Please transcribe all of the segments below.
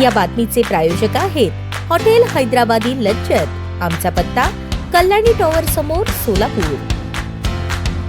या बातमीचे प्रायोजक आहेत हॉटेल हैदराबादी लज्जत। आमचा पत्ता कल्याणी टॉवर समोर, सोलापूर।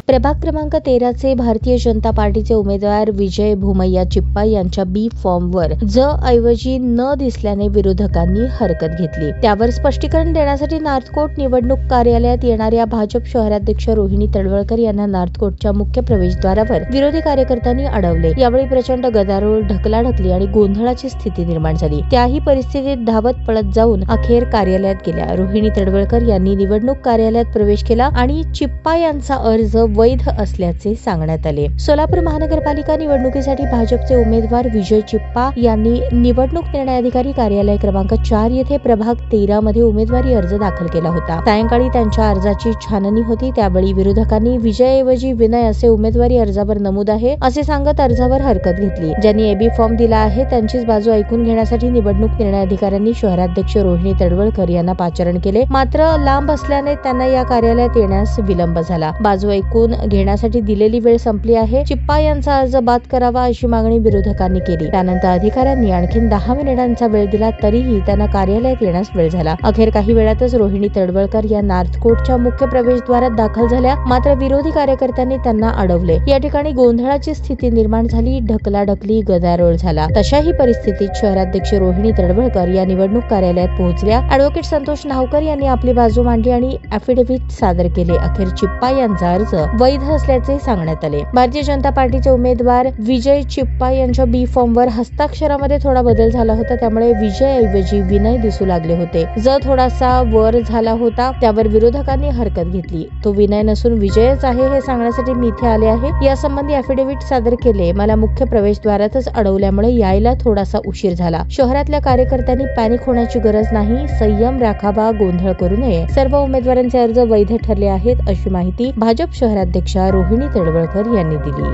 प्रभाग क्रमांक 13 चे भारतीय जनता पार्टीचे उमेदवार विजय भूमय्या चिप्पा यांच्या बी फॉर्मवर ज ऐवजी न दिसल्याने विरोधकांनी हरकत घेतली। त्यावर स्पष्टीकरण देण्यासाठी नार्थकोट निवडणूक कार्यालयात येणाऱ्या भाजप शहराध्यक्ष रोहिणी तडवळकर यांना नार्थकोटच्या मुख्य प्रवेशद्वारावर विरोधी कार्यकर्त्यांनी अडवले। यावेळी प्रचंड गदारोळ, ढकलाढकली आणि गोंधळाची स्थिती निर्माण झाली। त्याही परिस्थितीत धावत पळत जाऊन अखेर कार्यालयात गेल्या रोहिणी तडवळकर यांनी निवडणूक कार्यालयात प्रवेश केला आणि चिप्पा यांचा अर्ज वैध असल्याचे सांगण्यात आले। सोलापूर महानगरपालिका निवडणुकीसाठी भाजपचे उमेदवार विजय चिप्पा यांनी निवडणूक निर्णय अधिकारी कार्यालय क्रमांक 4 येथे प्रभाग 13 मध्ये उमेदवारी अर्ज दाखल केला होता। सायंकाळी त्यांच्या अर्जाची छाननी होती। त्यावेळी विरोधकांनी विजयऐवजी विनय असे उमेदवारी अर्जावर नमूद आहे असे सांगत अर्जावर हरकत घेतली। ज्यांनी एबी फॉर्म दिला आहे त्यांचीच बाजू ऐकून घेण्यासाठी निवडणूक निर्णय अधिकाऱ्यांनी शहराध्यक्ष रोहिणी तडवळकर यांना पाचारण केले। मात्र लांब असल्याने त्यांना या कार्यालयात येण्यास विलंब झाला। बाजू ऐकून घेण्यासाठी दिलेली वेळ संपली आहे। चिप्पा यांचा अर्ज बाद करावा अशी मागणी विरोधकांनी केली। त्यानंतर अधिकाऱ्यांनी आणखी 10 मिनिटांचा वेळ दिला तरीही त्यांना कार्यालयात येण्यास वेळ झाला। अखेर काही वेळातच रोहिणी तडवळकर या नार्थकोटच्या मुख्य प्रवेशद्वारात दाखल झाल्या। मात्र विरोधी कार्यकर्त्यांनी त्यांना अडवले। या ठिकाणी गोंधळाची स्थिती निर्माण झाली, ढकलाढकली, गदारोळ झाला। तशाही परिस्थितीत शहराध्यक्ष रोहिणी तडवळकर या निवडणूक कार्यालयात पोहोचल्या। ॲडव्होकेट संतोष नावकर यांनी आपली बाजू मांडली आणि ॲफिडेव्हिट सादर केले। अखेर चिप्पा यांचा अर्ज वैध असल्याचे सांगण्यात आले। भारतीय जनता पार्टीचे उमेदवार विजय चिप्पा यांच्या बी फॉर्मवर हस्ताक्षरामध्ये थोडा बदल झाला होता, त्यामुळे विजय ऐवजी विनय दिसू लागले होते। ज थोडासा वर झाला होता, त्यावर विरोधकांनी हरकत घेतली। तो विनय नसून विजयच आहे हे सांगण्यासाठी मी इथे आले आहे। यासंबंधी ॲफिडेव्हिट सादर केले। मला मुख्य प्रवेशद्वारातच अडवल्यामुळे यायला थोडासा उशीर झाला। शहरातल्या कार्यकर्त्यांनी पॅनिक होण्याची गरज नाही, संयम राखावा, गोंधळ करू नये। सर्व उमेदवारांचे अर्ज वैध ठरले आहेत अशी माहिती भाजप शहराध्यक्षा रोहिणी तडवळकर यांनी दिली।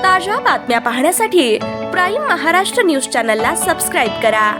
ताज्या बातम्या पाहण्यासाठी प्राईम महाराष्ट्र न्यूज चॅनलला सबस्क्राईब करा।